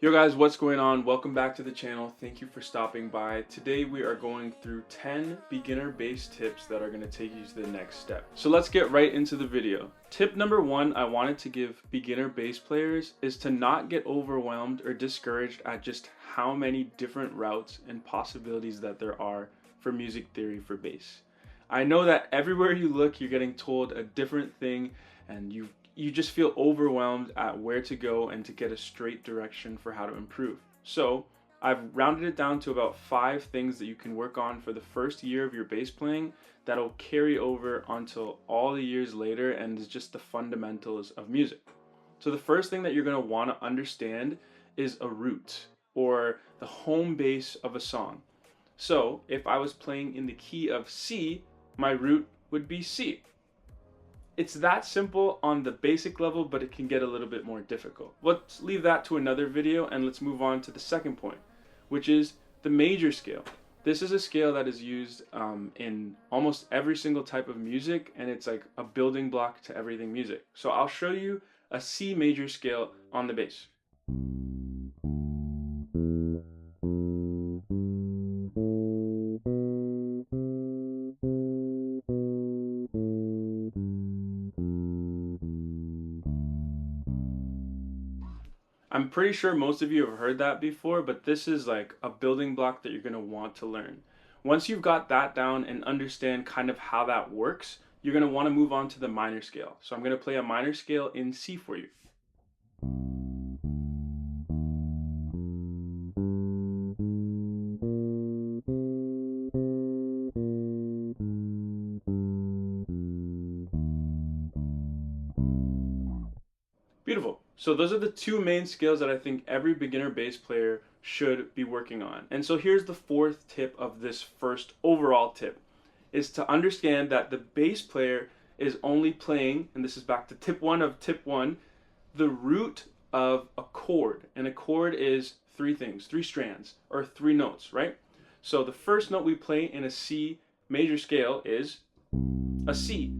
Yo guys, what's going on? Welcome back to the channel. Thank you for stopping by. Today we are going through 10 beginner bass tips that are going to take you to the next step. So let's get right into the video. Tip number one I wanted to give beginner bass players is to not get overwhelmed or discouraged at just how many different routes and possibilities that there are for music theory for bass. I know that everywhere you look you're getting told a different thing and you just feel overwhelmed at where to go and to get a straight direction for how to improve. So I've rounded it down to about 5 things that you can work on for the first year of your bass playing that'll carry over until all the years later and is just the fundamentals of music. So the first thing that you're going to want to understand is a root or the home base of a song. So if I was playing in the key of C, my root would be C. It's that simple on the basic level, but it can get a little bit more difficult. Let's leave that to another video and let's move on to the second point, which is the major scale. This is a scale that is used in almost every single type of music, and it's like a building block to everything music. So I'll show you a C major scale on the bass. I'm pretty sure most of you have heard that before, but this is like a building block that you're going to want to learn. Once you've got that down and understand kind of how that works, you're going to want to move on to the minor scale. So I'm going to play a minor scale in C for you. Beautiful. So those are the 2 main scales that I think every beginner bass player should be working on. And so here's the 4th tip of this first overall tip, is to understand that the bass player is only playing, and this is back to tip 1 of tip 1, the root of a chord. And a chord is 3 things, 3 strands, or 3 notes, right? So the first note we play in a C major scale is a C.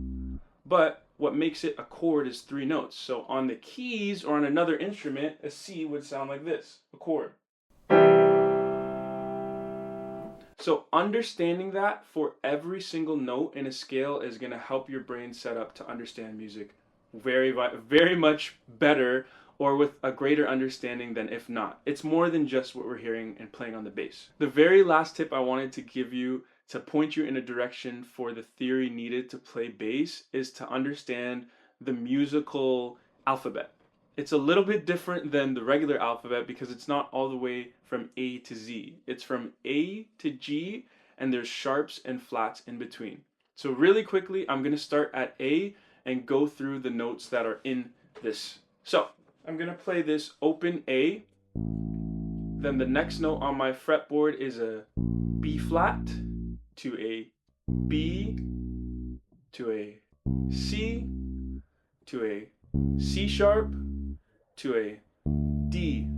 But what makes it a chord is 3 notes. So on the keys or on another instrument, a C would sound like this, a chord. So understanding that for every single note in a scale is going to help your brain set up to understand music very much better, or with a greater understanding than if not. It's more than just what we're hearing and playing on the bass. The very last tip I wanted to give you to point you in a direction for the theory needed to play bass is to understand the musical alphabet. It's a little bit different than the regular alphabet because it's not all the way from A to Z. It's from A to G, and there's sharps and flats in between. So really quickly, I'm going to start at A and go through the notes that are in this. So I'm going to play this open A. Then the next note on my fretboard is a B flat to a B to a C to a C sharp to a D.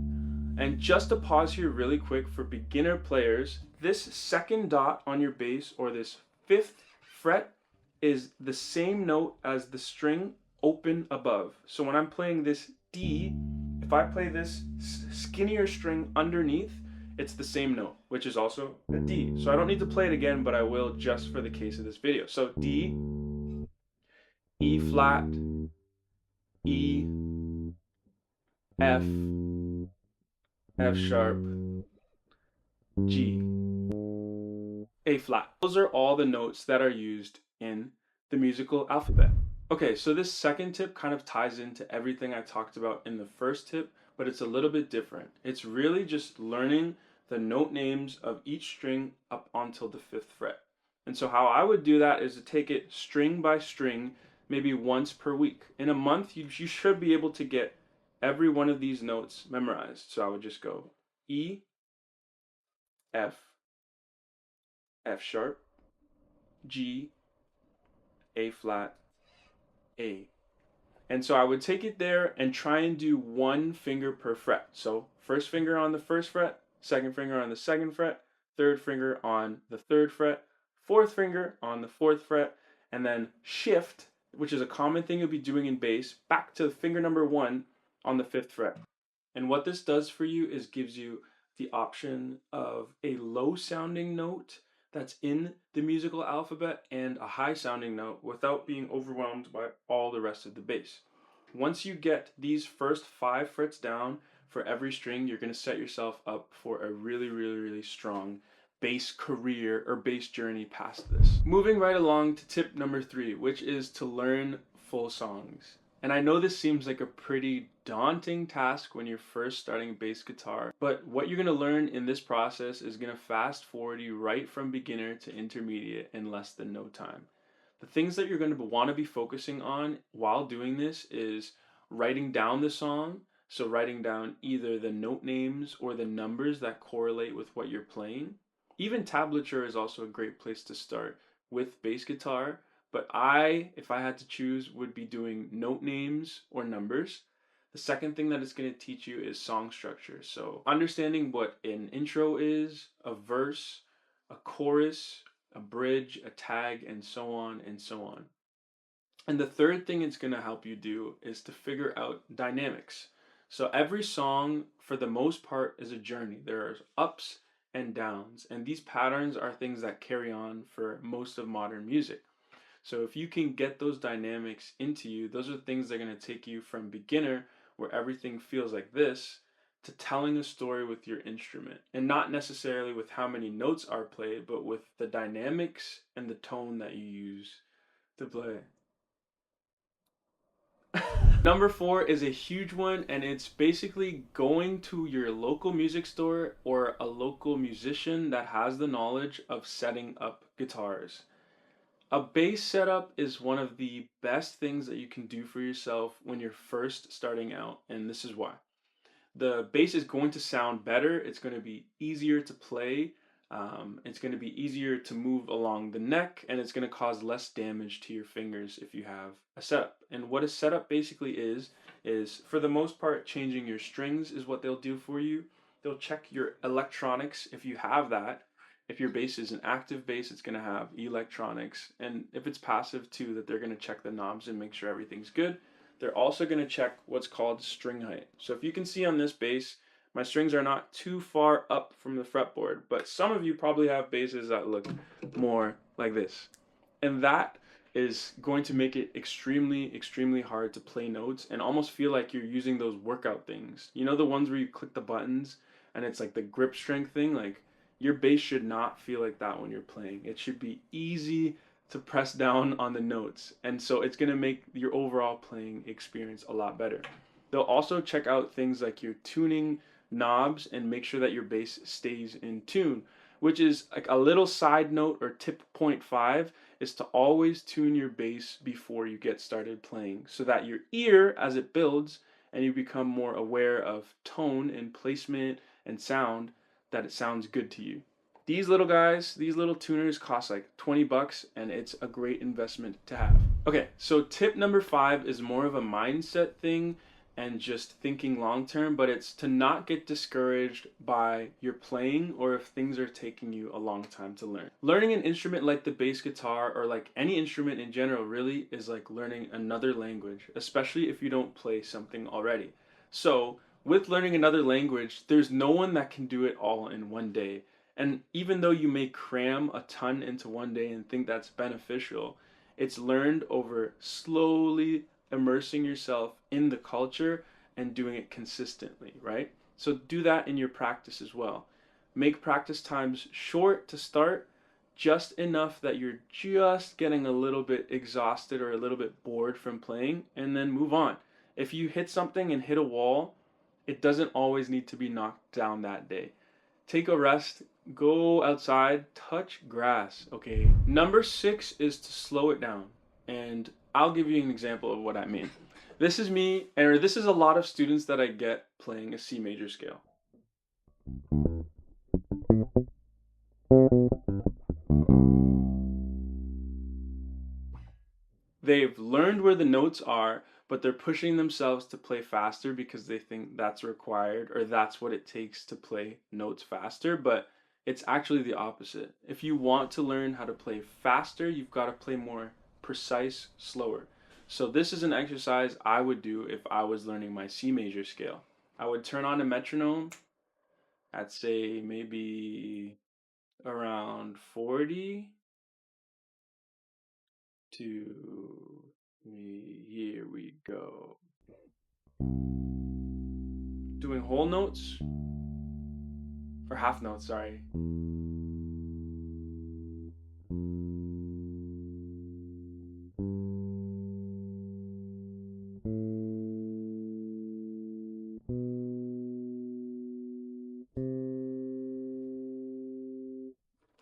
And just to pause here really quick for beginner players, this second dot on your bass, or this 5th fret, is the same note as the string open above. So when I'm playing this D, if I play this skinnier string underneath, it's the same note, which is also a D. So I don't need to play it again, but I will just for the case of this video. So D, E flat, E, F, F sharp, G, A flat. Those are all the notes that are used in the musical alphabet. Okay, so this second tip kind of ties into everything I talked about in the first tip, but it's a little bit different. It's really just learning the note names of each string up until the 5th fret. And so how I would do that is to take it string by string, maybe once per week. In a month, you should be able to get every one of these notes memorized. So I would just go E, F, F sharp, G, A flat, A. And so I would take it there and try and do 1 finger per fret. So first finger on the 1st fret, second finger on the 2nd fret, third finger on the 3rd fret, 4th finger on the 4th fret, and then shift, which is a common thing you'll be doing in bass, back to finger number 1 on the 5th fret. And what this does for you is gives you the option of a low sounding note that's in the musical alphabet and a high sounding note without being overwhelmed by all the rest of the bass. Once you get these first 5 frets down for every string, you're going to set yourself up for a really, really, really strong bass career or bass journey past this. Moving right along to tip number 3, which is to learn full songs. And I know this seems like a pretty daunting task when you're first starting bass guitar, but what you're going to learn in this process is going to fast forward you right from beginner to intermediate in less than no time. The things that you're going to want to be focusing on while doing this is writing down the song. So writing down either the note names or the numbers that correlate with what you're playing. Even tablature is also a great place to start with bass guitar, but if I had to choose, would be doing note names or numbers. The second thing that it's going to teach you is song structure. So understanding what an intro is, a verse, a chorus, a bridge, a tag, and so on and so on. And the third thing it's going to help you do is to figure out dynamics. So every song, for the most part, is a journey. There are ups and downs, and these patterns are things that carry on for most of modern music. So if you can get those dynamics into you, those are things that are going to take you from beginner, where everything feels like this, to telling a story with your instrument. And not necessarily with how many notes are played, but with the dynamics and the tone that you use to play. Number 4 is a huge one, and it's basically going to your local music store or a local musician that has the knowledge of setting up guitars. A bass setup is one of the best things that you can do for yourself when you're first starting out, and this is why. The bass is going to sound better, it's going to be easier to play, it's going to be easier to move along the neck, and it's going to cause less damage to your fingers if you have a setup. And what a setup basically is for the most part, changing your strings is what they'll do for you. They'll check your electronics if you have that. If your bass is an active bass, it's going to have electronics. And if it's passive too, that they're going to check the knobs and make sure everything's good. They're also going to check what's called string height. So if you can see on this bass, my strings are not too far up from the fretboard, but some of you probably have basses that look more like this. And that is going to make it extremely, extremely hard to play notes and almost feel like you're using those workout things. You know, the ones where you click the buttons and it's like the grip strength thing? Like, your bass should not feel like that when you're playing. It should be easy to press down on the notes. And so it's going to make your overall playing experience a lot better. They'll also check out things like your tuning knobs and make sure that your bass stays in tune, which is like a little side note or tip point 5 is to always tune your bass before you get started playing so that your ear, as it builds and you become more aware of tone and placement and sound, that it sounds good to you. These little guys, these little tuners cost like $20 and it's a great investment to have. Okay, so tip number 5 is more of a mindset thing and just thinking long term, but it's to not get discouraged by your playing or if things are taking you a long time to learn. Learning an instrument like the bass guitar or like any instrument in general really is like learning another language, especially if you don't play something already. So with learning another language, there's no one that can do it all in one day. And even though you may cram a ton into one day and think that's beneficial, it's learned over slowly immersing yourself in the culture and doing it consistently, right? So do that in your practice as well. Make practice times short to start, just enough that you're just getting a little bit exhausted or a little bit bored from playing, and then move on. If you hit something and hit a wall, it doesn't always need to be knocked down that day. Take a rest, go outside, touch grass, okay? Number 6 is to slow it down. And I'll give you an example of what I mean. This is me, or this is a lot of students that I get playing a C major scale. They've learned where the notes are, but they're pushing themselves to play faster because they think that's required or that's what it takes to play notes faster, but it's actually the opposite. If you want to learn how to play faster, you've got to play more precise, slower. So this is an exercise I would do if I was learning my C major scale. I would turn on a metronome at say maybe around 40 to here we go. Doing whole notes or half notes, sorry.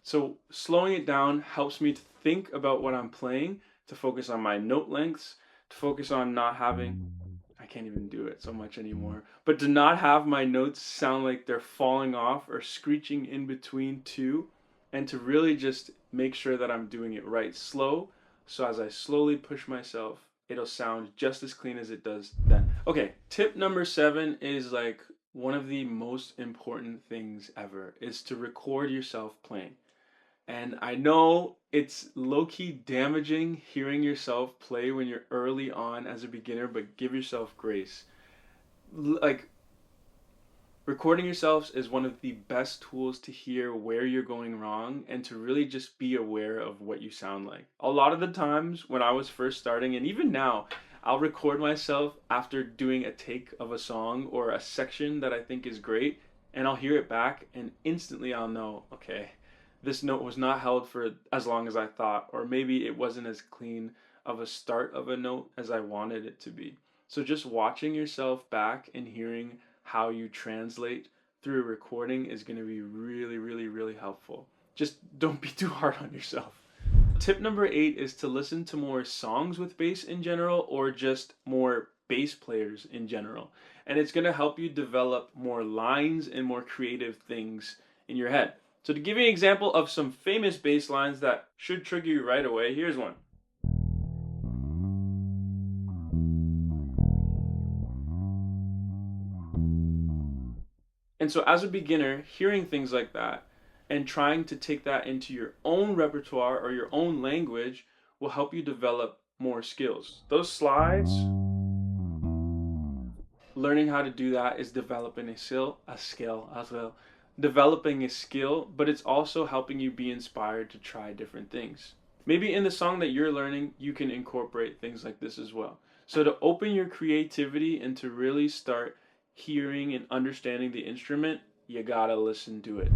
So slowing it down helps me to think about what I'm playing, to focus on my note lengths, to focus on not having, I can't even do it so much anymore, but to not have my notes sound like they're falling off or screeching in between two, and to really just make sure that I'm doing it right slow. So as I slowly push myself, it'll sound just as clean as it does then. Okay, tip number 7 is like one of the most important things ever is to record yourself playing. And I know it's low key damaging hearing yourself play when you're early on as a beginner, but give yourself grace. Like, recording yourselves is one of the best tools to hear where you're going wrong and to really just be aware of what you sound like. A lot of the times when I was first starting, and even now, I'll record myself after doing a take of a song or a section that I think is great, and I'll hear it back, and instantly I'll know, okay, this note was not held for as long as I thought, or maybe it wasn't as clean of a start of a note as I wanted it to be. So just watching yourself back and hearing how you translate through a recording is going to be really, really, really helpful. Just don't be too hard on yourself. Tip number 8 is to listen to more songs with bass in general or just more bass players in general. And it's going to help you develop more lines and more creative things in your head. So to give you an example of some famous bass lines that should trigger you right away, here's one. And so, as a beginner, hearing things like that and trying to take that into your own repertoire or your own language will help you develop more skills. Those slides, learning how to do that is developing a skill as well. Developing a skill, but it's also helping you be inspired to try different things. Maybe in the song that you're learning, you can incorporate things like this as well. So to open your creativity and to really start hearing and understanding the instrument, you gotta listen to it.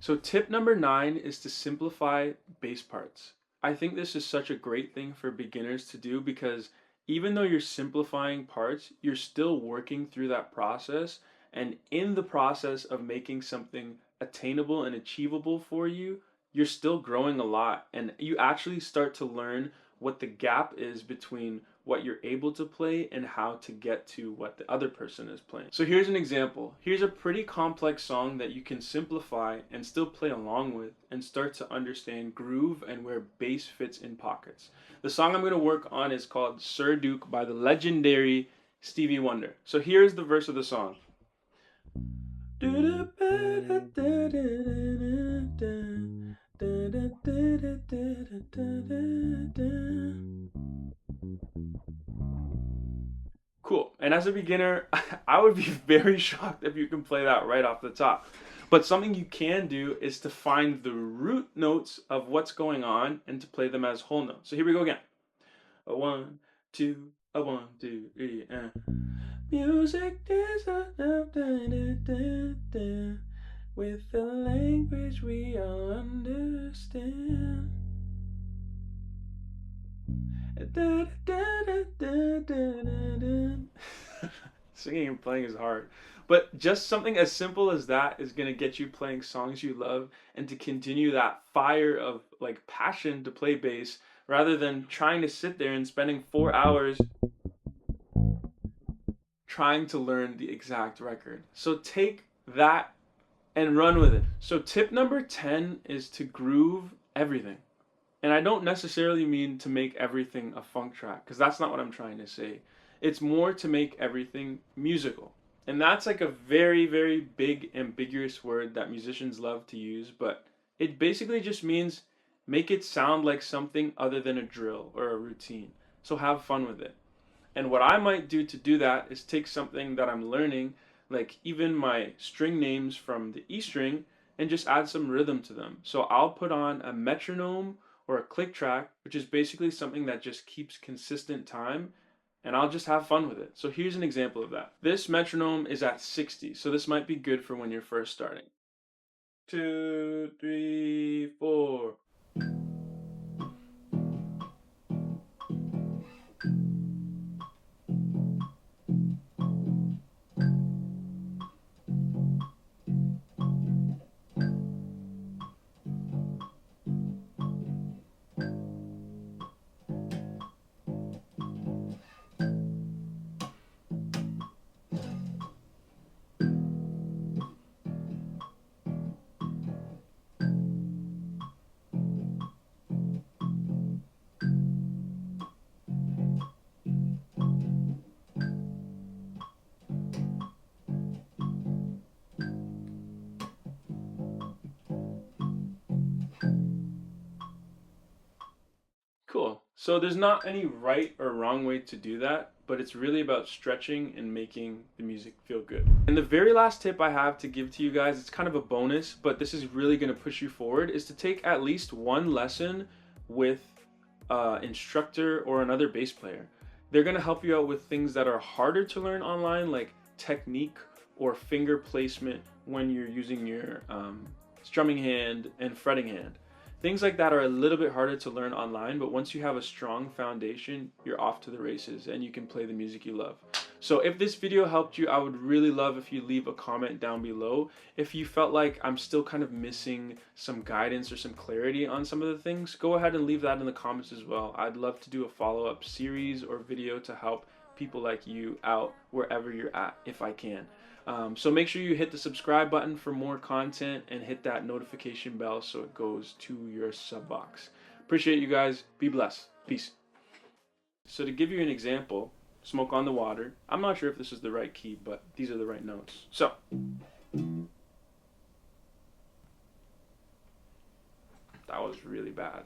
So tip number 9 is to simplify bass parts. I think this is such a great thing for beginners to do because even though you're simplifying parts, you're still working through that process. And in the process of making something attainable and achievable for you, you're still growing a lot. And you actually start to learn what the gap is between what you're able to play and how to get to what the other person is playing. So here's an example. Here's a pretty complex song that you can simplify and still play along with and start to understand groove and where bass fits in pockets. The song I'm going to work on is called Sir Duke by the legendary Stevie Wonder. So here's the verse of the song. Cool. And as a beginner, I would be very shocked if you can play that right off the top. But something you can do is to find the root notes of what's going on and to play them as whole notes. So here we go again. A one, two, a one, two, three, and music is a with the language we all understand. Singing and playing is hard. But just something as simple as that is going to get you playing songs you love and to continue that fire of like passion to play bass rather than trying to sit there and spending 4 hours trying to learn the exact record. So take that and run with it. So tip number 10 is to groove everything. And I don't necessarily mean to make everything a funk track, because that's not what I'm trying to say. It's more to make everything musical. And that's like a very, very big, ambiguous word that musicians love to use, but it basically just means make it sound like something other than a drill or a routine. So have fun with it. And what I might do to do that is take something that I'm learning, like even my string names from the E string, and just add some rhythm to them. So I'll put on a metronome or a click track, which is basically something that just keeps consistent time, and I'll just have fun with it. So here's an example of that. This metronome is at 60, so this might be good for when you're first starting. 2, 3, 4. Cool. So there's not any right or wrong way to do that, but it's really about stretching and making the music feel good. And the very last tip I have to give to you guys, it's kind of a bonus, but this is really going to push you forward, is to take at least one lesson with an instructor or another bass player. They're going to help you out with things that are harder to learn online, like technique or finger placement when you're using your strumming hand and fretting hand. Things like that are a little bit harder to learn online, but once you have a strong foundation, you're off to the races and you can play the music you love. So if this video helped you, I would really love if you leave a comment down below. If you felt like I'm still kind of missing some guidance or some clarity on some of the things, go ahead and leave that in the comments as well. I'd love to do a follow-up series or video to help people like you out wherever you're at if I can. So make sure you hit the subscribe button for more content and hit that notification bell so it goes to your sub box. Appreciate you guys. Be blessed. Peace. So to give you an example, Smoke on the Water. I'm not sure if this is the right key, but these are the right notes. So that was really bad.